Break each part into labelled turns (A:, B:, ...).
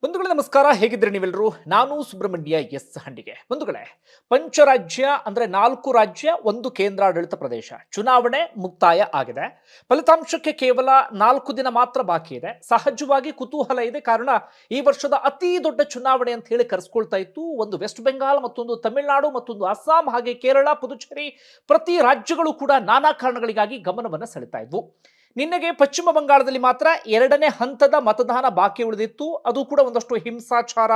A: ಬಂಧುಗಳೇ ನಮಸ್ಕಾರ, ಹೇಗಿದ್ರೆ ನೀವೆಲ್ಲರೂ? ನಾನು ಸುಬ್ರಹ್ಮಣ್ಯ ಎಸ್ ಹಂಡಿಗೆ. ಬಂಧುಗಳೇ, ಪಂಚರಾಜ್ಯ ಅಂದ್ರೆ 4 ರಾಜ್ಯ, 1 ಕೇಂದ್ರಾಡಳಿತ ಪ್ರದೇಶ ಚುನಾವಣೆ ಮುಕ್ತಾಯ ಆಗಿದೆ. ಫಲಿತಾಂಶಕ್ಕೆ ಕೇವಲ 4 ದಿನ ಮಾತ್ರ ಬಾಕಿ ಇದೆ. ಸಹಜವಾಗಿ ಕುತೂಹಲ ಇದೆ, ಕಾರಣ ಈ ವರ್ಷದ ಅತಿ ದೊಡ್ಡ ಚುನಾವಣೆ ಅಂತ ಹೇಳಿ ಕರೆಸ್ಕೊಳ್ತಾ ಇತ್ತು. ಒಂದು ವೆಸ್ಟ್ ಬೆಂಗಾಲ್, ಮತ್ತೊಂದು ತಮಿಳುನಾಡು, ಮತ್ತೊಂದು ಅಸ್ಸಾಂ, ಹಾಗೆ ಕೇರಳ, ಪುದುಚೇರಿ, ಪ್ರತಿ ರಾಜ್ಯಗಳು ಕೂಡ ನಾನಾ ಕಾರಣಗಳಿಗಾಗಿ ಗಮನವನ್ನು ಸೆಳೆತಾ ಇದ್ವು. ನಿನ್ನೆಗೆ ಪಶ್ಚಿಮ ಬಂಗಾಳದಲ್ಲಿ ಮಾತ್ರ 2ನೇ ಹಂತದ ಮತದಾನ ಬಾಕಿ ಉಳಿದಿತ್ತು. ಅದು ಕೂಡ ಒಂದಷ್ಟು ಹಿಂಸಾಚಾರ,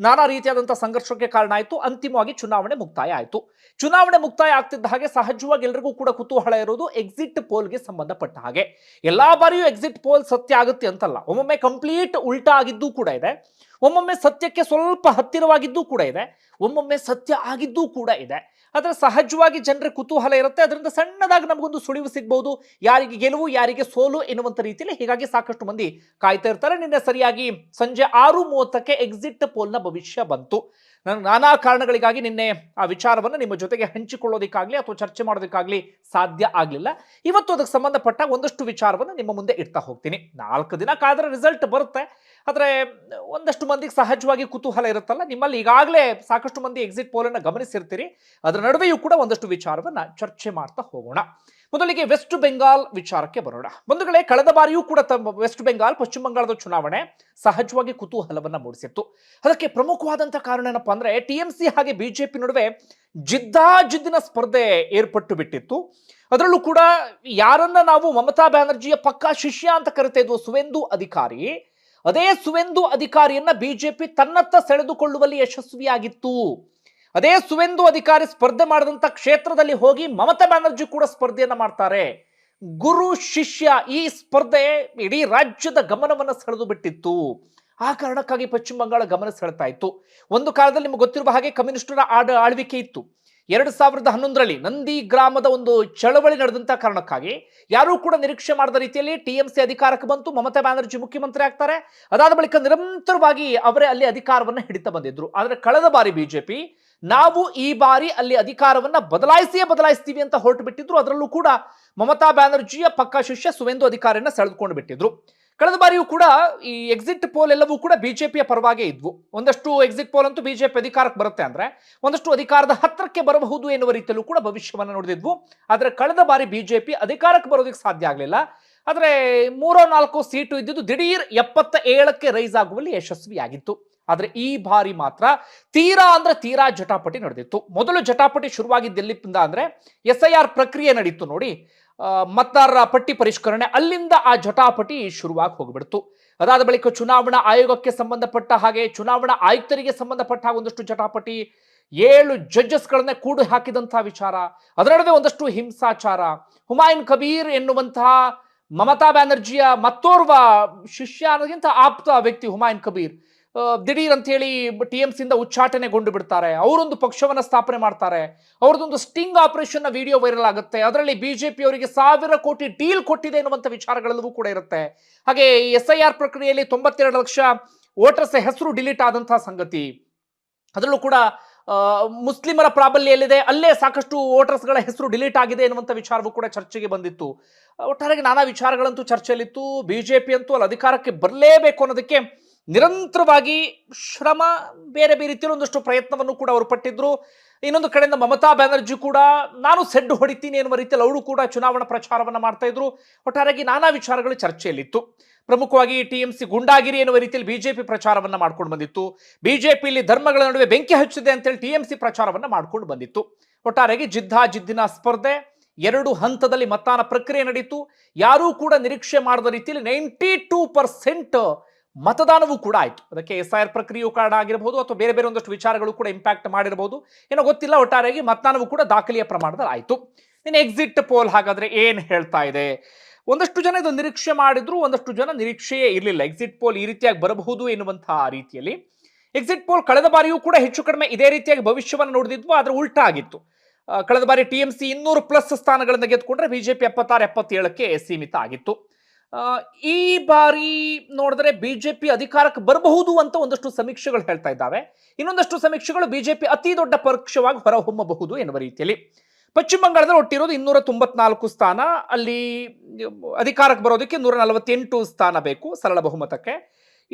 A: ನಾನಾ ರೀತಿಯಾದಂತಹ ಸಂಘರ್ಷಕ್ಕೆ ಕಾರಣ ಆಯಿತು. ಅಂತಿಮವಾಗಿ ಚುನಾವಣೆ ಮುಕ್ತಾಯ ಆಯಿತು. ಚುನಾವಣೆ ಮುಕ್ತಾಯ ಆಗ್ತಿದ್ದ ಹಾಗೆ ಸಹಜವಾಗಿ ಎಲ್ಲರಿಗೂ ಕೂಡ ಕುತೂಹಲ ಇರೋದು ಎಕ್ಸಿಟ್ ಪೋಲ್ಗೆ ಸಂಬಂಧಪಟ್ಟ ಹಾಗೆ. ಎಲ್ಲಾ ಬಾರಿಯೂ ಎಕ್ಸಿಟ್ ಪೋಲ್ ಸತ್ಯ ಆಗುತ್ತೆ ಅಂತಲ್ಲ, ಒಮ್ಮೊಮ್ಮೆ ಕಂಪ್ಲೀಟ್ ಉಲ್ಟಾ ಆಗಿದ್ದೂ ಕೂಡ ಇದೆ, ಒಮ್ಮೊಮ್ಮೆ ಸತ್ಯಕ್ಕೆ ಸ್ವಲ್ಪ ಹತ್ತಿರವಾಗಿದ್ದೂ ಕೂಡ ಇದೆ, ಒಮ್ಮೊಮ್ಮೆ ಸತ್ಯ ಆಗಿದ್ದೂ ಕೂಡ ಇದೆ. ಆದರೆ ಸಹಜವಾಗಿ ಜನರ ಕುತೂಹಲ ಇರುತ್ತೆ, ಅದರಿಂದ ಸಣ್ಣದಾಗಿ ನಮಗೊಂದು ಸುಳಿವು ಸಿಗಬಹುದು, ಯಾರಿಗೆ ಗೆಲುವು ಯಾರಿಗೆ ಸೋಲು ಎನ್ನುವಂತ ರೀತಿಯಲ್ಲಿ. ಹೀಗಾಗಿ ಸಾಕಷ್ಟು ಮಂದಿ ಕಾಯ್ತಾ ಇರ್ತಾರೆ. ನಿನ್ನೆ ಸರಿಯಾಗಿ ಸಂಜೆ 6:30ಕ್ಕೆ ಎಕ್ಸಿಟ್ ಪೋಲ್ನ ಭವಿಷ್ಯ ಬಂತು. ನಾನಾ ಕಾರಣಗಳಿಗಾಗಿ ನಿನ್ನೆ ಆ ವಿಚಾರವನ್ನು ನಿಮ್ಮ ಜೊತೆಗೆ ಹಂಚಿಕೊಳ್ಳೋದಕ್ಕಾಗ್ಲಿ ಅಥವಾ ಚರ್ಚೆ ಮಾಡೋದಕ್ಕಾಗ್ಲಿ ಸಾಧ್ಯ ಆಗಲಿಲ್ಲ. ಇವತ್ತು ಅದಕ್ಕೆ ಸಂಬಂಧಪಟ್ಟ ಒಂದಷ್ಟು ವಿಚಾರವನ್ನು ನಿಮ್ಮ ಮುಂದೆ ಇಡ್ತಾ ಹೋಗ್ತೀನಿ. 4 ದಿನ ಕಾದ್ರೆ ರಿಸಲ್ಟ್ ಬರುತ್ತೆ. ಆದರೆ ಒಂದಷ್ಟು ಮಂದಿಗೆ ಸಹಜವಾಗಿ ಕುತೂಹಲ ಇರುತ್ತಲ್ಲ, ನಿಮ್ಮಲ್ಲಿ ಈಗಾಗಲೇ ಸಾಕಷ್ಟು ಮಂದಿ ಎಕ್ಸಿಟ್ ಪೋಲನ್ನು ಗಮನಿಸಿರ್ತೀರಿ. ಅದರ ನಡುವೆಯೂ ಕೂಡ ಒಂದಷ್ಟು ವಿಚಾರವನ್ನ ಚರ್ಚೆ ಮಾಡ್ತಾ ಹೋಗೋಣ. ಮೊದಲಿಗೆ ವೆಸ್ಟ್ ಬೆಂಗಾಲ್ ವಿಚಾರಕ್ಕೆ ಬರೋಣ. ಬಂಧುಗಳೇ, ಕಳೆದ ಬಾರಿಯೂ ಕೂಡ ವೆಸ್ಟ್ ಬೆಂಗಾಲ್, ಪಶ್ಚಿಮ ಬಂಗಾಳದ ಚುನಾವಣೆ ಸಹಜವಾಗಿ ಕುತೂಹಲವನ್ನ ಮೂಡಿಸಿತ್ತು. ಅದಕ್ಕೆ ಪ್ರಮುಖವಾದಂತಹ ಕಾರಣ ಏನಪ್ಪಾ ಅಂದ್ರೆ, ಟಿಎಂಸಿ ಹಾಗೆ ಬಿಜೆಪಿ ನಡುವೆ ಜಿದ್ದಾಜಿದ್ದಿನ ಸ್ಪರ್ಧೆ ಏರ್ಪಟ್ಟು ಬಿಟ್ಟಿತ್ತು. ಅದರಲ್ಲೂ ಕೂಡ ಯಾರನ್ನ ನಾವು ಮಮತಾ ಬ್ಯಾನರ್ಜಿಯ ಪಕ್ಕಾ ಶಿಷ್ಯ ಅಂತ ಕರಿತಾ ಇದ್ವು, ಸುವೇಂದು ಅಧಿಕಾರಿ, ಅದೇ ಸುವೇಂದು ಅಧಿಕಾರಿಯನ್ನ ಬಿಜೆಪಿ ತನ್ನತ್ತ ಸೆಳೆದುಕೊಳ್ಳುವಲ್ಲಿ ಯಶಸ್ವಿಯಾಗಿತ್ತು. ಅದೇ ಸುವೇಂದು ಅಧಿಕಾರಿ ಸ್ಪರ್ಧೆ ಮಾಡಿದಂತ ಕ್ಷೇತ್ರದಲ್ಲಿ ಹೋಗಿ ಮಮತಾ ಬ್ಯಾನರ್ಜಿ ಕೂಡ ಸ್ಪರ್ಧೆಯನ್ನ ಮಾಡ್ತಾರೆ. ಗುರು ಶಿಷ್ಯ ಈ ಸ್ಪರ್ಧೆ ಇಡೀ ರಾಜ್ಯದ ಗಮನವನ್ನು ಸೆಳೆದು ಬಿಟ್ಟಿತ್ತು. ಆ ಕಾರಣಕ್ಕಾಗಿ ಪಶ್ಚಿಮ ಬಂಗಾಳ ಗಮನ ಸೆಳೆತಾ ಇತ್ತು. ಒಂದು ಕಾಲದಲ್ಲಿ ನಿಮಗೆ ಗೊತ್ತಿರುವ ಹಾಗೆ ಕಮ್ಯುನಿಸ್ಟರ ಆಳ್ವಿಕೆ ಇತ್ತು. 2011ರಲ್ಲಿ ನಂದಿ ಗ್ರಾಮದ ಒಂದು ಚಳವಳಿ ನಡೆದಂತ ಕಾರಣಕ್ಕಾಗಿ ಯಾರೂ ಕೂಡ ನಿರೀಕ್ಷೆ ಮಾಡದ ರೀತಿಯಲ್ಲಿ ಟಿಎಂಸಿ ಅಧಿಕಾರಕ್ಕೆ ಬಂತು. ಮಮತಾ ಬ್ಯಾನರ್ಜಿ ಮುಖ್ಯಮಂತ್ರಿ ಆಗ್ತಾರೆ. ಅದಾದ ಬಳಿಕ ನಿರಂತರವಾಗಿ ಅವರೇ ಅಲ್ಲಿ ಅಧಿಕಾರವನ್ನು ಹಿಡಿತಾ ಬಂದಿದ್ರು. ಆದರೆ ಕಳೆದ ಬಾರಿ ಬಿಜೆಪಿ ನಾವು ಈ ಬಾರಿ ಅಲ್ಲಿ ಅಧಿಕಾರವನ್ನ ಬದಲಾಯಿಸ್ತೀವಿ ಅಂತ ಹೊರಟು ಬಿಟ್ಟಿದ್ರು. ಅದರಲ್ಲೂ ಕೂಡ ಮಮತಾ ಬ್ಯಾನರ್ಜಿಯ ಪಕ್ಕಾ ಶಿಷ್ಯ ಸುವೇಂದು ಅಧಿಕಾರಿಯನ್ನ ಸೆಳೆದುಕೊಂಡು ಬಿಟ್ಟಿದ್ರು. ಕಳೆದ ಬಾರಿಯೂ ಕೂಡ ಈ ಎಕ್ಸಿಟ್ ಪೋಲ್ ಎಲ್ಲವೂ ಕೂಡ ಬಿಜೆಪಿಯ ಪರವಾಗೇ ಇದ್ವು. ಒಂದಷ್ಟು ಎಕ್ಸಿಟ್ ಪೋಲ್ ಅಂತೂ ಬಿಜೆಪಿ ಅಧಿಕಾರಕ್ಕೆ ಬರುತ್ತೆ ಅಂದ್ರೆ ಒಂದಷ್ಟು ಅಧಿಕಾರದ ಹತ್ತಿರಕ್ಕೆ ಬರಬಹುದು ಎನ್ನುವ ರೀತಿಯಲ್ಲೂ ಕೂಡ ಭವಿಷ್ಯವನ್ನು ನೋಡಿದ್ವು. ಆದರೆ ಕಳೆದ ಬಾರಿ ಬಿಜೆಪಿ ಅಧಿಕಾರಕ್ಕೆ ಬರೋದಕ್ಕೆ ಸಾಧ್ಯ ಆಗಲಿಲ್ಲ. ಆದರೆ 3-4 ಸೀಟು ಇದ್ದಿದ್ದು ದಿಢೀರ್ 77ಕ್ಕೆ ರೈಸ್ ಆಗುವಲ್ಲಿ ಯಶಸ್ವಿಯಾಗಿತ್ತು. ಆದ್ರೆ ಈ ಬಾರಿ ಮಾತ್ರ ತೀರಾ ಜಟಾಪಟಿ ನಡೆದಿತ್ತು. ಮೊದಲು ಜಟಾಪಟಿ ಶುರುವಾಗಿದ್ದು ಎಲ್ಲಿಂದ ಅಂದ್ರೆ SIR ಪ್ರಕ್ರಿಯೆ ನಡೀತು ನೋಡಿ, ಮತದಾರರ ಪಟ್ಟಿ ಪರಿಷ್ಕರಣೆ, ಅಲ್ಲಿಂದ ಆ ಜಟಾಪಟಿ ಶುರುವಾಗಿ ಹೋಗ್ಬಿಡ್ತು. ಅದಾದ ಬಳಿಕ ಚುನಾವಣಾ ಆಯೋಗಕ್ಕೆ ಸಂಬಂಧಪಟ್ಟ ಹಾಗೆ, ಚುನಾವಣಾ ಆಯುಕ್ತರಿಗೆ ಸಂಬಂಧಪಟ್ಟ ಒಂದಷ್ಟು ಜಟಾಪಟಿ, 7 ಜಡ್ಜಸ್ಗಳನ್ನೇ ಕೂಡಿ ಹಾಕಿದಂತಹ ವಿಚಾರ, ಅದರ ನಡುವೆ ಒಂದಷ್ಟು ಹಿಂಸಾಚಾರ. ಹುಮಾಯೂನ್ ಕಬೀರ್ ಎನ್ನುವಂತಹ ಮಮತಾ ಬ್ಯಾನರ್ಜಿಯ ಮತ್ತೋರ್ವ ಶಿಷ್ಯ ಅನ್ನೋದಕ್ಕಿಂತ ಆಪ್ತ ವ್ಯಕ್ತಿ ಹುಮಾಯೂನ್ ಕಬೀರ್ ದಿಢೀರ್ ಅಂತ ಹೇಳಿ ಟಿಎಂಸಿಯಿಂದ ಉಚ್ಚಾಟನೆಗೊಂಡು ಬಿಡ್ತಾರೆ. ಅವರೊಂದು ಪಕ್ಷವನ್ನ ಸ್ಥಾಪನೆ ಮಾಡ್ತಾರೆ. ಅವ್ರದ್ದೊಂದು ಸ್ಟಿಂಗ್ ಆಪರೇಷನ್ ವಿಡಿಯೋ ವೈರಲ್ ಆಗುತ್ತೆ. ಅದರಲ್ಲಿ ಬಿಜೆಪಿ ಅವರಿಗೆ 1000 ಕೋಟಿ ಡೀಲ್ ಕೊಟ್ಟಿದೆ ಎನ್ನುವಂತ ವಿಚಾರಗಳೆಲ್ಲವೂ ಕೂಡ ಇರುತ್ತೆ. ಹಾಗೆ SIR ಪ್ರಕ್ರಿಯೆಯಲ್ಲಿ 92 ಲಕ್ಷ ವೋಟರ್ಸ್ ಹೆಸರು ಡಿಲೀಟ್ ಆದಂತಹ ಸಂಗತಿ, ಅದರಲ್ಲೂ ಕೂಡ ಮುಸ್ಲಿಮರ ಪ್ರಾಬಲ್ಯ ಎಲ್ಲಿದೆ ಅಲ್ಲೇ ಸಾಕಷ್ಟು ವೋಟರ್ಸ್ಗಳ ಹೆಸರು ಡಿಲೀಟ್ ಆಗಿದೆ ಎನ್ನುವಂತ ವಿಚಾರವೂ ಕೂಡ ಚರ್ಚೆಗೆ ಬಂದಿತ್ತು. ಒಟ್ಟಾರೆಯಾಗಿ ನಾನಾ ವಿಚಾರಗಳಂತೂ ಚರ್ಚೆಯಲ್ಲಿತ್ತು. ಬಿಜೆಪಿ ಅಂತೂ ಅಲ್ಲಿ ಅಧಿಕಾರಕ್ಕೆ ಬರಲೇಬೇಕು ಅನ್ನೋದಕ್ಕೆ ನಿರಂತರವಾಗಿ ಶ್ರಮ, ಬೇರೆ ಬೇರೆ ರೀತಿಯಲ್ಲಿ ಒಂದಷ್ಟು ಪ್ರಯತ್ನವನ್ನು ಕೂಡ ಅವರು ಪಟ್ಟಿದ್ರು. ಇನ್ನೊಂದು ಕಡೆಯಿಂದ ಮಮತಾ ಬ್ಯಾನರ್ಜಿ ಕೂಡ ನಾನು ಸೆಡ್ಡು ಹೊಡಿತೀನಿ ಎನ್ನುವ ರೀತಿಯಲ್ಲಿ ಅವರು ಕೂಡ ಚುನಾವಣಾ ಪ್ರಚಾರವನ್ನು ಮಾಡ್ತಾ ಇದ್ರು. ಒಟ್ಟಾರೆಯಾಗಿ ನಾನಾ ವಿಚಾರಗಳು ಚರ್ಚೆಯಲ್ಲಿತ್ತು. ಪ್ರಮುಖವಾಗಿ ಟಿಎಂಸಿ ಗುಂಡಾಗಿರಿ ಎನ್ನುವ ರೀತಿಯಲ್ಲಿ ಬಿಜೆಪಿ ಪ್ರಚಾರವನ್ನ ಮಾಡ್ಕೊಂಡು ಬಂದಿತ್ತು. ಬಿಜೆಪಿಯಲ್ಲಿ ಧರ್ಮಗಳ ನಡುವೆ ಬೆಂಕಿ ಹಚ್ಚಿದೆ ಅಂತೇಳಿ ಟಿಎಂಸಿ ಪ್ರಚಾರವನ್ನ ಮಾಡ್ಕೊಂಡು ಬಂದಿತ್ತು. ಒಟ್ಟಾರೆಯಾಗಿ ಜಿದ್ದಿನ ಸ್ಪರ್ಧೆ, 2 ಹಂತದಲ್ಲಿ ಮತದಾನ ಪ್ರಕ್ರಿಯೆ ನಡೀತು. ಯಾರೂ ಕೂಡ ನಿರೀಕ್ಷೆ ಮಾಡದ ರೀತಿಯಲ್ಲಿ 92% ಮತದಾನವೂ ಕೂಡ ಆಯಿತು. ಅದಕ್ಕೆ SIR ಪ್ರಕ್ರಿಯೆಯೂ ಕಾರಣ ಆಗಿರಬಹುದು ಅಥವಾ ಬೇರೆ ಬೇರೆ ಒಂದಷ್ಟು ವಿಚಾರಗಳು ಕೂಡ ಇಂಪ್ಯಾಕ್ಟ್ ಮಾಡಿರಬಹುದು, ಏನೋ ಗೊತ್ತಿಲ್ಲ. ಒಟ್ಟಾರೆಯಾಗಿ ಮತದಾನವೂ ಕೂಡ ದಾಖಲೆಯ ಪ್ರಮಾಣದಲ್ಲಿ ಆಯಿತು. ಇನ್ನು ಎಕ್ಸಿಟ್ ಪೋಲ್ ಹಾಗಾದ್ರೆ ಏನ್ ಹೇಳ್ತಾ ಇದೆ? ಒಂದಷ್ಟು ಜನ ಇದು ನಿರೀಕ್ಷೆ ಮಾಡಿದ್ರು, ಒಂದಷ್ಟು ಜನ ನಿರೀಕ್ಷೆಯೇ ಇರಲಿಲ್ಲ ಎಕ್ಸಿಟ್ ಪೋಲ್ ಈ ರೀತಿಯಾಗಿ ಬರಬಹುದು ಎನ್ನುವಂತಹ ರೀತಿಯಲ್ಲಿ. ಎಕ್ಸಿಟ್ ಪೋಲ್ ಕಳೆದ ಬಾರಿಯೂ ಕೂಡ ಹೆಚ್ಚು ಕಡಿಮೆ ಇದೇ ರೀತಿಯಾಗಿ ಭವಿಷ್ಯವನ್ನು ನೋಡಿದ್ವು, ಆದ್ರೆ ಉಲ್ಟಾ ಆಗಿತ್ತು. ಕಳೆದ ಬಾರಿ ಟಿಎಂಸಿ 200+ ಸ್ಥಾನಗಳನ್ನು ಗೆದ್ದುಕೊಂಡ್ರೆ ಬಿಜೆಪಿ 76-77ಕ್ಕೆ ಸೀಮಿತ ಆಗಿತ್ತು. ಈ ಬಾರಿ ನೋಡಿದ್ರೆ ಬಿಜೆಪಿ ಅಧಿಕಾರಕ್ಕೆ ಬರಬಹುದು ಅಂತ ಒಂದಷ್ಟು ಸಮೀಕ್ಷೆಗಳು ಹೇಳ್ತಾ ಇದ್ದಾವೆ. ಇನ್ನೊಂದಷ್ಟು ಸಮೀಕ್ಷೆಗಳು ಬಿಜೆಪಿ ಅತಿ ದೊಡ್ಡ ಪಕ್ಷವಾಗಿ ಹೊರಹೊಮ್ಮಬಹುದು ಎನ್ನುವ ರೀತಿಯಲ್ಲಿ. ಪಶ್ಚಿಮ ಬಂಗಾಳದಲ್ಲಿ ಒಟ್ಟಿರೋದು 294 ಸ್ಥಾನ. ಅಲ್ಲಿ ಅಧಿಕಾರಕ್ಕೆ ಬರೋದಕ್ಕೆ 148 ಸ್ಥಾನ ಬೇಕು ಸರಳ ಬಹುಮತಕ್ಕೆ.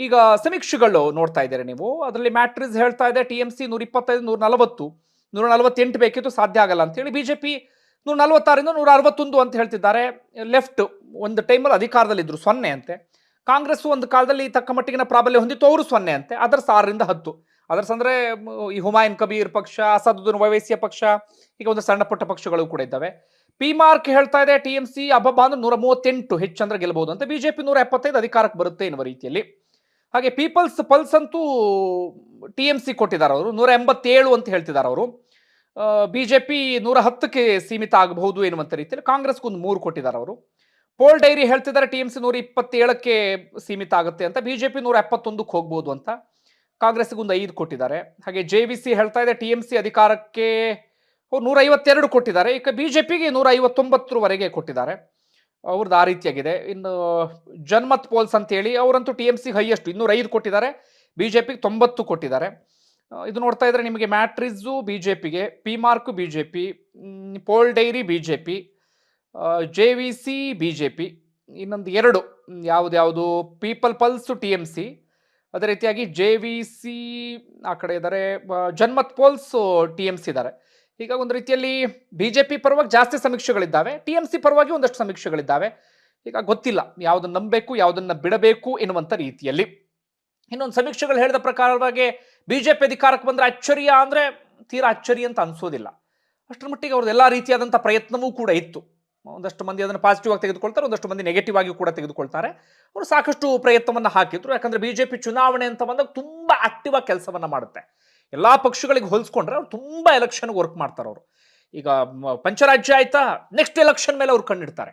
A: ಈಗ ಸಮೀಕ್ಷೆಗಳು ನೋಡ್ತಾ ಇದ್ದೀರಿ ನೀವು, ಅದರಲ್ಲಿ ಮ್ಯಾಟ್ರಿಸ್ ಹೇಳ್ತಾ ಇದೆ TMC 125, 140, 148 ಬೇಕಿತ್ತು, ಸಾಧ್ಯ ಆಗಲ್ಲ ಅಂತ ಹೇಳಿ. ಬಿಜೆಪಿ 146ರಿಂದ 161 ಅಂತ ಹೇಳ್ತಿದ್ದಾರೆ. ಲೆಫ್ಟ್ ಒಂದು ಟೈಮಲ್ಲಿ ಅಧಿಕಾರದಲ್ಲಿದ್ದರು, 0 ಅಂತೆ. ಕಾಂಗ್ರೆಸ್ ಒಂದು ಕಾಲದಲ್ಲಿ ತಕ್ಕ ಮಟ್ಟಿಗಿನ ಪ್ರಾಬಲ್ಯ ಹೊಂದಿತ್ತು, ಅವರು 0 ಅಂತೆ. ಅದರ್ಸ್ 6ರಿಂದ 10. ಅದರ್ಸ್ ಅಂದ್ರೆ ಈ ಹುಮಾಯೂನ್ ಕಬೀರ್ ಪಕ್ಷ, ಅಸದುದ್ದೀನ್ ಒವೈಸಿಯ ಪಕ್ಷ, ಈಗ ಒಂದು ಸಣ್ಣ ಪುಟ್ಟ ಪಕ್ಷಗಳು ಕೂಡ ಇದ್ದಾವೆ. ಪಿ ಮಾರ್ಕ್ ಹೇಳ್ತಾ ಇದೆ TMC ಅಬ್ಬಬ್ಬ ಅಂದ್ರೆ 138 ಹೆಚ್ಚಂದ್ರೆ ಗೆಲ್ಲಬಹುದು ಅಂತ. ಬಿಜೆಪಿ 175 ಅಧಿಕಾರಕ್ಕೆ ಬರುತ್ತೆ ಎನ್ನುವ ರೀತಿಯಲ್ಲಿ. ಹಾಗೆ ಪೀಪಲ್ಸ್ ಪಲ್ಸ್ ಅಂತೂ TMC ಕೊಟ್ಟಿದ್ದಾರೆ, ಅವರು 187 ಅಂತ ಹೇಳ್ತಿದ್ದಾರೆ ಅವರು. ಬಿಜೆಪಿ 110ಕ್ಕೆ ಸೀಮಿತ ಆಗಬಹುದು ಎನ್ನುವಂಥ ರೀತಿಯಲ್ಲಿ. ಕಾಂಗ್ರೆಸ್ಗೆ ಒಂದು 3 ಕೊಟ್ಟಿದ್ದಾರೆ ಅವರು. ಪೋಲ್ ಡೈರಿ ಹೇಳ್ತಿದ್ದಾರೆ TMC 127ಕ್ಕೆ ಸೀಮಿತ ಆಗುತ್ತೆ ಅಂತ. ಬಿಜೆಪಿ 171ಕ್ಕೆ ಹೋಗ್ಬೋದು ಅಂತ. ಕಾಂಗ್ರೆಸ್ಗೆ ಒಂದು 5 ಕೊಟ್ಟಿದ್ದಾರೆ. ಹಾಗೆ JVC ಹೇಳ್ತಾ ಇದೆ TMC ಅಧಿಕಾರಕ್ಕೆ 152 ಕೊಟ್ಟಿದ್ದಾರೆ. ಈಗ ಬಿಜೆಪಿಗೆ 159ರವರೆಗೆ ಕೊಟ್ಟಿದ್ದಾರೆ. ಅವ್ರದ್ದು ಆ ರೀತಿಯಾಗಿದೆ. ಇನ್ನು ಜನ್ಮತ್ ಪೋಲ್ಸ್ ಅಂತ ಹೇಳಿ ಅವರಂತೂ TMC ಹೈಯೆಸ್ಟ್ 205 ಕೊಟ್ಟಿದ್ದಾರೆ, ಬಿಜೆಪಿಗೆ 90 ಕೊಟ್ಟಿದ್ದಾರೆ. ಇದು ನೋಡ್ತಾ ಇದ್ರೆ ನಿಮಗೆ ಮ್ಯಾಟ್ರಿಸು ಬಿಜೆಪಿಗೆ, P Marq BJP, Poll Diary BJP, JVC BJP, ಇನ್ನೊಂದು 2 ಯಾವುದು ಪೀಪಲ್ ಪಲ್ಸ್ TMC, ಅದೇ ರೀತಿಯಾಗಿ JVC ಆ ಕಡೆ ಇದ್ದಾರೆ, ಜನ್ಮತ್ ಪೋಲ್ಸ್ TMC ಇದ್ದಾರೆ. ಈಗ ಒಂದು ರೀತಿಯಲ್ಲಿ ಬಿಜೆಪಿ ಪರವಾಗಿ ಜಾಸ್ತಿ ಸಮೀಕ್ಷೆಗಳಿದ್ದಾವೆ, TMC ಪರವಾಗಿ ಒಂದಷ್ಟು ಸಮೀಕ್ಷೆಗಳಿದ್ದಾವೆ. ಈಗ ಗೊತ್ತಿಲ್ಲ ಯಾವುದನ್ನು ನಂಬಬೇಕು ಯಾವುದನ್ನು ಬಿಡಬೇಕು ಎನ್ನುವಂಥ ರೀತಿಯಲ್ಲಿ. ಇನ್ನೊಂದು ಸಮೀಕ್ಷೆಗಳು ಹೇಳಿದ ಪ್ರಕಾರವಾಗಿ ಬಿಜೆಪಿ ಅಧಿಕಾರಕ್ಕೆ ಬಂದರೆ ಅಚ್ಚರಿಯ ಅಂದರೆ ತೀರಾ ಅಚ್ಚರಿ ಅಂತ ಅನಿಸೋದಿಲ್ಲ. ಅಷ್ಟರ ಮಟ್ಟಿಗೆ ಅವ್ರದ್ದು ಎಲ್ಲ ರೀತಿಯಾದಂಥ ಪ್ರಯತ್ನವೂ ಕೂಡ ಇತ್ತು. ಒಂದಷ್ಟು ಮಂದಿ ಅದನ್ನು ಪಾಸಿಟಿವ್ ಆಗಿ ತೆಗೆದುಕೊಳ್ತಾರೆ, ಒಂದಷ್ಟು ಮಂದಿ ನೆಗೆಟಿವ್ ಆಗಿ ಕೂಡ ತೆಗೆದುಕೊಳ್ತಾರೆ. ಅವರು ಸಾಕಷ್ಟು ಪ್ರಯತ್ನವನ್ನು ಹಾಕಿದ್ರು. ಯಾಕಂದರೆ ಬಿಜೆಪಿ ಚುನಾವಣೆ ಅಂತ ಬಂದಾಗ ತುಂಬ ಆಕ್ಟಿವ್ ಆಗಿ ಕೆಲಸವನ್ನು ಮಾಡುತ್ತೆ. ಎಲ್ಲ ಪಕ್ಷಗಳಿಗೆ ಹೋಲಿಸ್ಕೊಂಡ್ರೆ ಅವ್ರು ತುಂಬ ಎಲೆಕ್ಷನ್ಗೆ ವರ್ಕ್ ಮಾಡ್ತಾರೆ. ಅವರು ಈಗ ಪಂಚರಾಜ್ಯ ಆಯ್ತಾ, ನೆಕ್ಸ್ಟ್ ಎಲೆಕ್ಷನ್ ಮೇಲೆ ಅವ್ರು ಕಣ್ಣಿಡ್ತಾರೆ.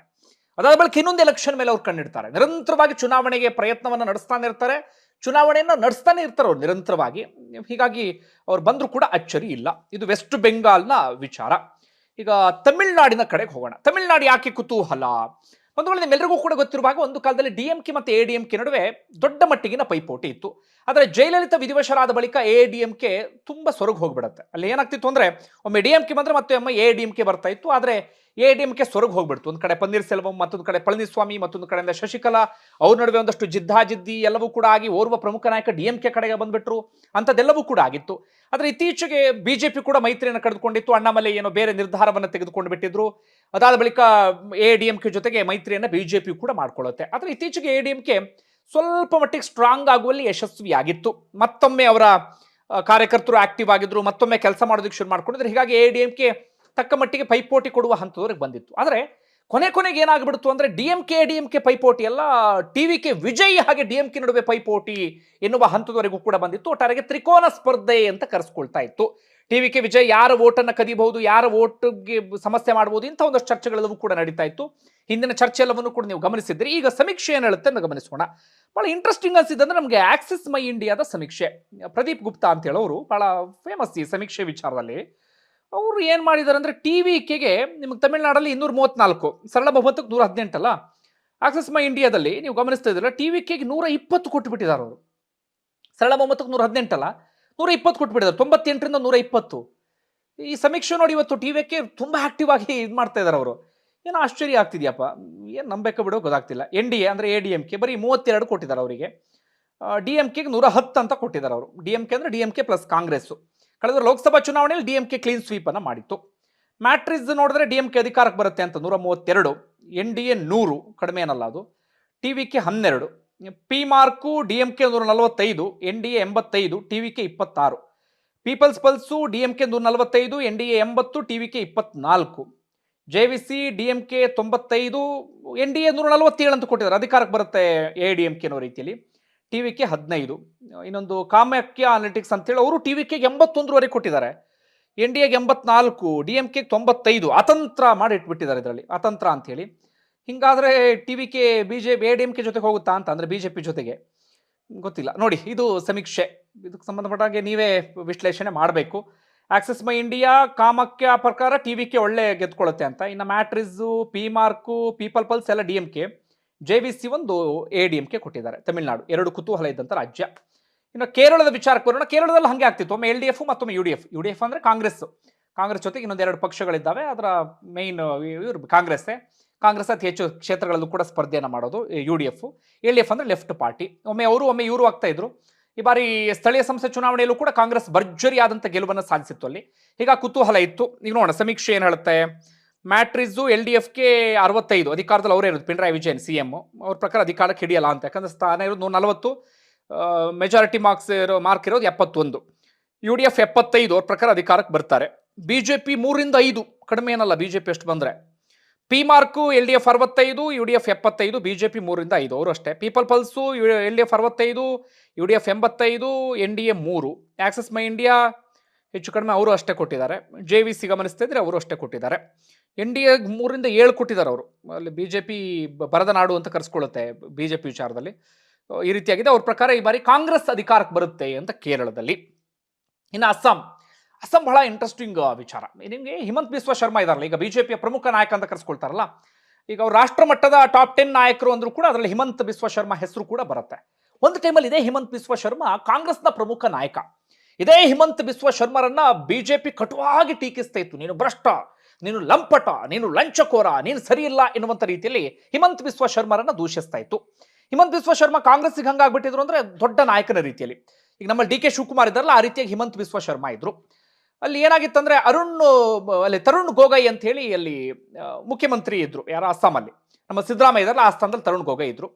A: ಅದಾದ ಬಳಿಕ ಇನ್ನೊಂದು ಎಲೆಕ್ಷನ್ ಮೇಲೆ ಅವ್ರು ಕಣ್ಣಿಡ್ತಾರೆ. ನಿರಂತರವಾಗಿ ಚುನಾವಣೆಗೆ ಪ್ರಯತ್ನವನ್ನು ನಡೆಸ್ತಾನೆ ಇರ್ತಾರೆ, ಚುನಾವಣೆಯನ್ನು ನಡೆಸ್ತಾನೆ ಇರ್ತಾರೆ ಅವ್ರು ನಿರಂತರವಾಗಿ. ಹೀಗಾಗಿ ಅವ್ರು ಬಂದರೂ ಕೂಡ ಅಚ್ಚರಿ ಇಲ್ಲ. ಇದು ವೆಸ್ಟ್ ಬೆಂಗಾಲ್ನ ವಿಚಾರ. ಈಗ ತಮಿಳುನಾಡಿನ ಕಡೆಗೆ ಹೋಗೋಣ. ತಮಿಳುನಾಡು ಯಾಕೆ ಕುತೂಹಲ? ಒಂದು ವೇಳೆ ನಿಮ್ಮೆಲ್ಲರಿಗೂ ಕೂಡ ಗೊತ್ತಿರುವಾಗ ಒಂದು ಕಾಲದಲ್ಲಿ DMK ಮತ್ತು ADMK ನಡುವೆ ದೊಡ್ಡ ಮಟ್ಟಿಗಿನ ಪೈಪೋಟಿ ಇತ್ತು. ಆದರೆ ಜಯಲಲಿತಾ ವಿಧಿವಶರಾದ ಬಳಿಕ ADMK ತುಂಬ ಸೊರಗು ಹೋಗ್ಬಿಡುತ್ತೆ. ಅಲ್ಲಿ ಏನಾಗ್ತಿತ್ತು ಅಂದರೆ ಒಮ್ಮೆ DMK ಬಂದರೆ ಮತ್ತೆ ಒಮ್ಮೆ ADMK ಬರ್ತಾ ಇತ್ತು. ಆದರೆ ADMK ಸೊರಗು ಹೋಗ್ಬಿಡ್ತು. ಒಂದು ಕಡೆ ಪನ್ನೀರ್ ಸೆಲ್ವಂ, ಮತ್ತೊಂದು ಕಡೆ ಪಳನಿಸ್ವಾಮಿ, ಮತ್ತೊಂದು ಕಡೆಯಿಂದ ಶಶಿಕಲಾ, ಅವ್ರ ನಡುವೆ ಒಂದಷ್ಟು ಜಿದ್ದಾಜಿದ್ದಿ ಎಲ್ಲವೂ ಕೂಡ ಆಗಿ ಓರ್ವ ಪ್ರಮುಖ ನಾಯಕ DMK ಕಡೆಗೆ ಬಂದ್ಬಿಟ್ರು. ಅಂಥದ್ದೆಲ್ಲವೂ ಕೂಡ ಆಗಿತ್ತು. ಆದರೆ ಇತ್ತೀಚೆಗೆ ಬಿಜೆಪಿ ಕೂಡ ಮೈತ್ರಿಯನ್ನು ಕಳೆದುಕೊಂಡಿತ್ತು. ಅಣ್ಣಾಮಲೈ ಏನೋ ಬೇರೆ ನಿರ್ಧಾರವನ್ನು ತೆಗೆದುಕೊಂಡು ಬಿಟ್ಟಿದ್ರು. ಅದಾದ ಬಳಿಕ ADMK ಜೊತೆಗೆ ಮೈತ್ರಿಯನ್ನು ಬಿಜೆಪಿ ಕೂಡ ಮಾಡ್ಕೊಳ್ಳುತ್ತೆ. ಆದರೆ ಇತ್ತೀಚೆಗೆ ADMK ಸ್ವಲ್ಪ ಮಟ್ಟಿಗೆ ಸ್ಟ್ರಾಂಗ್ ಆಗುವಲ್ಲಿ ಯಶಸ್ವಿಯಾಗಿತ್ತು. ಮತ್ತೊಮ್ಮೆ ಅವರ ಕಾರ್ಯಕರ್ತರು ಆಕ್ಟಿವ್ ಆಗಿದ್ರು, ಮತ್ತೊಮ್ಮೆ ಕೆಲಸ ಮಾಡೋದಕ್ಕೆ ಶುರು ಮಾಡ್ಕೊಂಡಿದ್ರು. ಹೀಗಾಗಿ ADMK ತಕ್ಕ ಮಟ್ಟಿಗೆ ಪೈಪೋಟಿ ಕೊಡುವ ಹಂತದವರೆಗೆ ಬಂದಿತ್ತು. ಆದರೆ ಕೊನೆಗೆ ಏನಾಗ್ಬಿಡ್ತು ಅಂದರೆ DMK ಪೈಪೋಟಿ ಎಲ್ಲ TVK ವಿಜಯ್ ಹಾಗೆ DMK ನಡುವೆ ಪೈಪೋಟಿ ಎನ್ನುವ ಹಂತದವರೆಗೂ ಕೂಡ ಬಂದಿತ್ತು. ಒಟ್ಟಾರೆಗೆ ತ್ರಿಕೋನ ಸ್ಪರ್ಧೆ ಅಂತ ಕರೆಸ್ಕೊಳ್ತಾ ಇತ್ತು. TVK ವಿಜಯ್ ಯಾರ ವೋಟನ್ನು ಕದಿಬಹುದು, ಯಾರ ವೋಟ್ಗೆ ಸಮಸ್ಯೆ ಮಾಡಬಹುದು, ಇಂಥ ಒಂದಷ್ಟು ಚರ್ಚೆಗಳೆಲ್ಲವೂ ಕೂಡ ನಡೀತಾ ಇತ್ತು. ಹಿಂದಿನ ಚರ್ಚೆ ಎಲ್ಲವನ್ನು ಕೂಡ ನೀವು ಗಮನಿಸಿದ್ರಿ. ಈಗ ಸಮೀಕ್ಷೆ ಏನು ಹೇಳುತ್ತೆ ಅಂತ ಗಮನಿಸೋಣ. ಭಾಳ ಇಂಟ್ರೆಸ್ಟಿಂಗ್ ಅನಿಸಿದಂದ್ರೆ ನಮಗೆ ಆಕ್ಸಿಸ್ ಮೈ ಇಂಡಿಯಾದ ಸಮೀಕ್ಷೆ. ಪ್ರದೀಪ್ ಗುಪ್ತಾ ಅಂತ ಹೇಳೋರು ಭಾಳ ಫೇಮಸ್ ಈ ಸಮೀಕ್ಷೆ ವಿಚಾರದಲ್ಲಿ. ಅವರು ಏನು ಮಾಡಿದ್ದಾರೆ ಅಂದರೆ TVKಗೆ ನಿಮಗೆ ತಮಿಳುನಾಡಲ್ಲಿ 234, ಸರಳ ಬಹುಮತಕ್ಕೆ 118 ಅಲ್ಲ. ಆಕ್ಸಿಸ್ ಮೈ ಇಂಡಿಯಾದಲ್ಲಿ ನೀವು ಗಮನಿಸ್ತಾ ಇದ್ದೀರಾ TVKಗೆ 120 ಕೊಟ್ಟು ಬಿಟ್ಟಿದ್ದಾರೆ ಅವರು. ಸರಳ ಬಹುಮತಕ್ಕೆ 118 ಅಲ್ಲ, 120 ಕೊಟ್ಬಿಟ್ಟಿದ್ದಾರೆ. 98ರಿಂದ 120. ಈ ಸಮೀಕ್ಷೆ ನೋಡಿ ಇವತ್ತು TVK ತುಂಬ ಆಕ್ಟಿವ್ ಆಗಿ ಇದು ಮಾಡ್ತಾ ಇದ್ದಾರೆ ಅವರು. ಏನೋ ಆಶ್ಚರ್ಯ ಆಗ್ತಿದೆಯಪ್ಪ, ಏನು ನಂಬೇಕ ಬಿಡೋ ಗೊತ್ತಾಗ್ತಿಲ್ಲ. NDA ಅಂದರೆ ADMK ಬರೀ 32 ಕೊಟ್ಟಿದ್ದಾರೆ ಅವರಿಗೆ. DMKಗೆ 110 ಅಂತ ಕೊಟ್ಟಿದ್ದಾರೆ ಅವರು. DMK ಅಂದರೆ DMK ಪ್ಲಸ್ ಕಾಂಗ್ರೆಸ್ಸು. ಕಳೆದ ಲೋಕಸಭಾ ಚುನಾವಣೆಯಲ್ಲಿ DMK ಕ್ಲೀನ್ ಸ್ವೀಪ್ ಅನ್ನು ಮಾಡಿತ್ತು. ಮ್ಯಾಟ್ರಿಸ್ ನೋಡಿದ್ರೆ DMK ಅಧಿಕಾರಕ್ಕೆ ಬರುತ್ತೆ ಅಂತ 132, NDA 100, ಕಡಿಮೆ ಏನಲ್ಲ ಅದು. TVK 12, P Marq DMK 145, NDA 85, TVK 26. People's Pulse DMK 145, NDA 80, TVK 24. JVC DMK 95, NDA 147 ಅಂತ ಕೊಟ್ಟಿದ್ದಾರೆ. ಅಧಿಕಾರಕ್ಕೆ ಬರುತ್ತೆ ADMK ಅನ್ನೋ ರೀತಿಯಲ್ಲಿ. TVK 15. ಇನ್ನೊಂದು ಕಾಮಾಖ್ಯ ಅನಾಲಿಟಿಕ್ಸ್ ಅಂತೇಳಿ ಅವರು TVKಗೆ 81ರವರೆಗೆ ಕೊಟ್ಟಿದ್ದಾರೆ. NDAಗೆ 84, DMK 95. ಅತಂತ್ರ ಮಾಡಿ ಇಟ್ಬಿಟ್ಟಿದ್ದಾರೆ ಇದರಲ್ಲಿ, ಅತಂತ್ರ ಅಂತೇಳಿ. ಹಿಂಗಾದರೆ TVK ADMK ಜೊತೆಗೆ ಹೋಗುತ್ತಾ ಅಂತ ಅಂದರೆ BJP ಜೊತೆಗೆ ಗೊತ್ತಿಲ್ಲ. ನೋಡಿ, ಇದು ಸಮೀಕ್ಷೆ. ಇದಕ್ಕೆ ಸಂಬಂಧಪಟ್ಟಾಗೆ ನೀವೇ ವಿಶ್ಲೇಷಣೆ ಮಾಡಬೇಕು. ಆಕ್ಸಿಸ್ ಮೈ ಇಂಡಿಯಾ ಕಾಮಾಖ್ಯ ಪ್ರಕಾರ TVK ಒಳ್ಳೆ ಗೆದ್ಕೊಳ್ಳುತ್ತೆ ಅಂತ. ಇನ್ನು ಮ್ಯಾಟ್ರಿಸು, ಪಿ ಮಾರ್ಕು, ಪೀಪಲ್ ಪಲ್ಸ್ ಎಲ್ಲ DMK, JVC ಒಂದು ADMK ಕೊಟ್ಟಿದ್ದಾರೆ. ತಮಿಳುನಾಡು 2 ಕುತೂಹಲ ಇದ್ದಂಥ ರಾಜ್ಯ. ಇನ್ನು ಕೇರಳದ ವಿಚಾರಕ್ಕೆ ಬರೋಣ. ಕೇರಳದಲ್ಲಿ ಹಾಗೆ ಆಗ್ತಿತ್ತು, ಒಮ್ಮೆ LDF ಮತ್ತೊಮ್ಮೆ UDF ಅಂದರೆ ಕಾಂಗ್ರೆಸ್ ಜೊತೆಗೆ ಇನ್ನೊಂದು 2 ಪಕ್ಷಗಳಿದ್ದಾವೆ. ಅದರ ಮೈನ್ ಇವರು ಕಾಂಗ್ರೆಸ್ಸೇ. ಕಾಂಗ್ರೆಸ್ ಅತಿ ಹೆಚ್ಚು ಕ್ಷೇತ್ರಗಳಲ್ಲೂ ಕೂಡ ಸ್ಪರ್ಧೆಯನ್ನು ಮಾಡೋದು UDF. LDF ಅಂದರೆ ಲೆಫ್ಟ್ ಪಾರ್ಟಿ. ಒಮ್ಮೆ ಅವರು ಒಮ್ಮೆ ಇವರು ಆಗ್ತಾ ಇದ್ರು. ಈ ಬಾರಿ ಸ್ಥಳೀಯ ಸಂಸ್ಥೆ ಚುನಾವಣೆಯಲ್ಲೂ ಕೂಡ ಕಾಂಗ್ರೆಸ್ ಭರ್ಜರಿಯಾದಂಥ ಗೆಲುವನ್ನು ಸಾಧಿಸಿತ್ತು ಅಲ್ಲಿ. ಈಗ ಕುತೂಹಲ ಇತ್ತು. ಈಗ ನೋಡೋಣ ಸಮೀಕ್ಷೆ ಏನು ಹೇಳುತ್ತೆ. ಮ್ಯಾಟ್ರಿಸು LDFಗೆ 65 ಅಧಿಕಾರದಲ್ಲಿ ಅವರೇ ಇರೋದು. ಪಿಣರಾಯಿ ವಿಜಯನ್ CM ಅವ್ರ ಪ್ರಕಾರ ಅಧಿಕಾರಕ್ಕೆ ಹಿಡಿಯಲ್ಲ ಅಂತ. ಯಾಕಂದ್ರೆ ಸ್ಥಾನ ಇರೋದು 140, ಮೆಜಾರಿಟಿ ಮಾರ್ಕ್ ಇರೋದು 71. UDF 75 ಅವ್ರ ಪ್ರಕಾರ ಅಧಿಕಾರಕ್ಕೆ ಬರ್ತಾರೆ. BJP 3ರಿಂದ 5 ಕಡಿಮೆ ಏನಲ್ಲ. BJP ಎಷ್ಟು ಬಂದರೆ P MARQ LDF 65, UDF 75, BJP 3ರಿಂದ 5 ಅವರು ಅಷ್ಟೇ. People Pulse LDF 65, UDF 85, NDA 3. Axis My India ಹೆಚ್ಚು ಕಡಿಮೆ ಅವರು ಅಷ್ಟೇ ಕೊಟ್ಟಿದ್ದಾರೆ. JVC ಗಮನಿಸ್ತಾ ಇದ್ರೆ ಅವರು ಅಷ್ಟೇ ಕೊಟ್ಟಿದ್ದಾರೆ. NDA 3ರಿಂದ 7 ಕೊಟ್ಟಿದ್ದಾರೆ ಅವರು. ಅಲ್ಲಿ BJP ಬರದ ನಾಡು ಅಂತ ಕರೆಸ್ಕೊಳ್ಳುತ್ತೆ BJP ವಿಚಾರದಲ್ಲಿ. ಈ ರೀತಿಯಾಗಿದೆ. ಅವ್ರ ಪ್ರಕಾರ ಈ ಬಾರಿ ಕಾಂಗ್ರೆಸ್ ಅಧಿಕಾರಕ್ಕೆ ಬರುತ್ತೆ ಅಂತ ಕೇರಳದಲ್ಲಿ. ಇನ್ನು ಅಸ್ಸಾಂ ಬಹಳ ಇಂಟ್ರೆಸ್ಟಿಂಗ್ ವಿಚಾರ. ನಿಮಗೆ ಹಿಮಂತ್ ಬಿಸ್ವಾ ಶರ್ಮಾ ಇದಾರಲ್ಲ, ಈಗ BJPಯ ಪ್ರಮುಖ ನಾಯಕ ಅಂತ ಕರೆಸ್ಕೊಳ್ತಾರಲ್ಲ, ಈಗ ಅವ್ರು ರಾಷ್ಟ್ರ ಮಟ್ಟದ ಟಾಪ್ 10 ನಾಯಕರು ಅಂದ್ರೂ ಕೂಡ ಅದರಲ್ಲಿ ಹಿಮಂತ್ ಬಿಸ್ವಾ ಶರ್ಮಾ ಹೆಸರು ಕೂಡ ಬರುತ್ತೆ. ಒಂದು ಟೈಮಲ್ಲಿ ಇದೇ ಹಿಮಂತ್ ಬಿಸ್ವಾ ಶರ್ಮಾ ಕಾಂಗ್ರೆಸ್ನ ಪ್ರಮುಖ ನಾಯಕ. ಇದೇ ಹಿಮಂತ್ ಬಿಸ್ವಾ ಶರ್ಮಾರನ್ನ BJP ಕಟುವಾಗಿ ಟೀಕಿಸ್ತಾ ಇತ್ತು. ನೀನು ಭ್ರಷ್ಟ, ನೀನು ಲಂಪಟ, ನೀನು ಲಂಚಕೋರ, ನೀನು ಸರಿ ಇಲ್ಲ ಎನ್ನುವಂಥ ರೀತಿಯಲ್ಲಿ ಹಿಮಂತ್ ಬಿಸ್ವಾ ಶರ್ಮಾರನ್ನ ದೂಷಿಸ್ತಾ ಇತ್ತು. ಹಿಮಂತ್ ಬಿಸ್ವಾ ಶರ್ಮಾ ಕಾಂಗ್ರೆಸ್ಗೆ ಹಂಗಾಗ್ಬಿಟ್ಟಿದ್ರು ಅಂದ್ರೆ ದೊಡ್ಡ ನಾಯಕನ ರೀತಿಯಲ್ಲಿ. ಈಗ ನಮ್ಮ DK ಶಿವಕುಮಾರ್ ಇದ್ದಾರಲ್ಲ, ಆ ರೀತಿಯಾಗಿ ಹಿಮಂತ್ ಬಿಸ್ವಾ ಶರ್ಮಾ ಇದ್ರು. ಅಲ್ಲಿ ಏನಾಗಿತ್ತಂದ್ರೆ ತರುಣ್ ಗೊಗೊಯ್ ಅಂತ ಹೇಳಿ ಅಲ್ಲಿ ಮುಖ್ಯಮಂತ್ರಿ ಇದ್ರು. ಯಾರ ಅಸ್ಸಾಮಲ್ಲಿ ನಮ್ಮ ಸಿದ್ದರಾಮಯ್ಯ ಇದಾರಲ್ಲ, ಆ ಸ್ಥಾನದಲ್ಲಿ ತರುಣ್ ಗೊಗೊಯ್ ಇದ್ರು.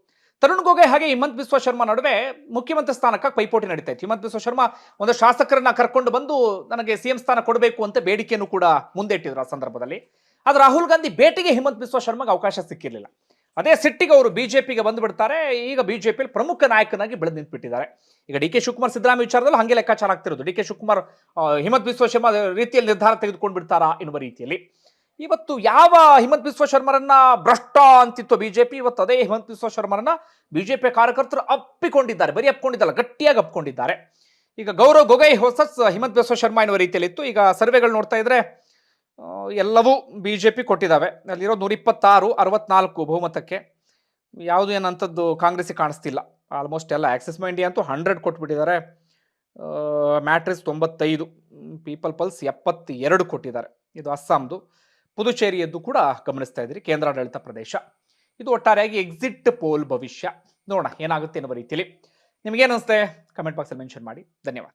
A: ತರುಣ್ ಗೊಗೊಯ್ ಹಾಗೆ ಹಿಮಂತ್ ಬಿಸ್ವಾ ಶರ್ಮಾ ನಡುವೆ ಮುಖ್ಯಮಂತ್ರಿ ಸ್ಥಾನಕ್ಕೆ ಪೈಪೋಟಿ ನಡೀತಾ ಇತ್ತು. ಹಿಮಂತ್ ಬಿಸ್ವಾ ಶರ್ಮಾ ಒಂದು ಶಾಸಕರನ್ನ ಕರ್ಕೊಂಡು ಬಂದು ನನಗೆ CM ಸ್ಥಾನ ಕೊಡಬೇಕು ಅಂತ ಬೇಡಿಕೆಯನ್ನು ಕೂಡ ಮುಂದೆ ಇಟ್ಟಿದ್ರು ಆ ಸಂದರ್ಭದಲ್ಲಿ. ಆದ್ರೆ ರಾಹುಲ್ ಗಾಂಧಿ ಭೇಟಿಗೆ ಹಿಮಂತ್ ಬಿಸ್ವಾ ಶರ್ಮಾಗೆ ಅವಕಾಶ ಸಿಕ್ಕಿರಲಿಲ್ಲ. ಅದೇ ಸಿಟ್ಟಿಗೆ ಅವರು BJPಗೆ ಬಂದುಬಿಡ್ತಾರೆ. ಈಗ BJPಯಲ್ಲಿ ಪ್ರಮುಖ ನಾಯಕನಾಗಿ ಬೆಳೆದು ನಿಂತುಬಿಟ್ಟಿದ್ದಾರೆ. ಈಗ DK ಶಿವಕುಮಾರ್ ಸಿದ್ದರಾಮಯ್ಯ ವಿಚಾರದಲ್ಲಿ ಹಾಗೆ ಲೆಕ್ಕಾಚಾರ ಆಗ್ತಿರೋದು. DK ಶಿವಕುಮಾರ್ ಹಿಮಂತ್ ಬಿಸ್ವಾ ಶರ್ಮಾ ರೀತಿಯಲ್ಲಿ ನಿರ್ಧಾರ ತೆಗೆದುಕೊಂಡು ಬಿಡ್ತಾರಾ ಎನ್ನುವ ರೀತಿಯಲ್ಲಿ. ಇವತ್ತು ಯಾವ ಹಿಮಂತ್ ಬಿಸ್ವಾ ಶರ್ಮಾರನ್ನ ಭ್ರಷ್ಟ ಅಂತಿತ್ತು BJP, ಇವತ್ತು ಅದೇ ಹಿಮಂತ್ ಬಿಸ್ವಾ ಶರ್ಮಾರನ್ನ BJP ಕಾರ್ಯಕರ್ತರು ಅಪ್ಪಿಕೊಂಡಿದ್ದಾರೆ. ಬರೀ ಅಪ್ಕೊಂಡಿದ್ದಲ್ಲ, ಗಟ್ಟಿಯಾಗಿ ಅಪ್ಕೊಂಡಿದ್ದಾರೆ. ಈಗ ಗೌರವ್ ಗೊಗೊಯ್ ವರ್ಸಸ್ ಹಿಮಂತ್ ಬಿಸ್ವಾ ಶರ್ಮಾ ಎನ್ನುವ ರೀತಿಯಲ್ಲಿ ಇತ್ತು. ಈಗ ಸರ್ವೆಗಳು ನೋಡ್ತಾ ಇದ್ರೆ ಎಲ್ಲವೂ BJP ಕೊಟ್ಟಿದ್ದಾವೆ. ಅಲ್ಲಿರೋ 126, 64 ಬಹುಮತಕ್ಕೆ. ಯಾವುದು ಏನಂಥದ್ದು ಕಾಂಗ್ರೆಸ್ಸಿಗೆ ಕಾಣಿಸ್ತಿಲ್ಲ. ಆಲ್ಮೋಸ್ಟ್ ಎಲ್ಲ ಆಕ್ಸಿಸ್ ಮೈ ಇಂಡಿಯಾ ಅಂತೂ 100 ಕೊಟ್ಬಿಟ್ಟಿದ್ದಾರೆ. ಮ್ಯಾಟ್ರಿಸ್ 95, ಪೀಪಲ್ ಪಲ್ಸ್ 72 ಕೊಟ್ಟಿದ್ದಾರೆ. ಇದು ಅಸ್ಸಾಂದು. ಪುದುಚೇರಿಯದ್ದು ಕೂಡ ಗಮನಿಸ್ತಾ ಇದ್ದೀರಿ, ಕೇಂದ್ರಾಡಳಿತ ಪ್ರದೇಶ. ಇದು ಒಟ್ಟಾರೆಯಾಗಿ ಎಕ್ಸಿಟ್ ಪೋಲ್ ಭವಿಷ್ಯ. ನೋಡೋಣ ಏನಾಗುತ್ತೆ ಎನ್ನುವ ರೀತಿಯಲ್ಲಿ. ನಿಮಗೇನು ಅನಿಸುತ್ತೆ ಕಮೆಂಟ್ ಬಾಕ್ಸಲ್ಲಿ ಮೆನ್ಷನ್ ಮಾಡಿ. ಧನ್ಯವಾದ.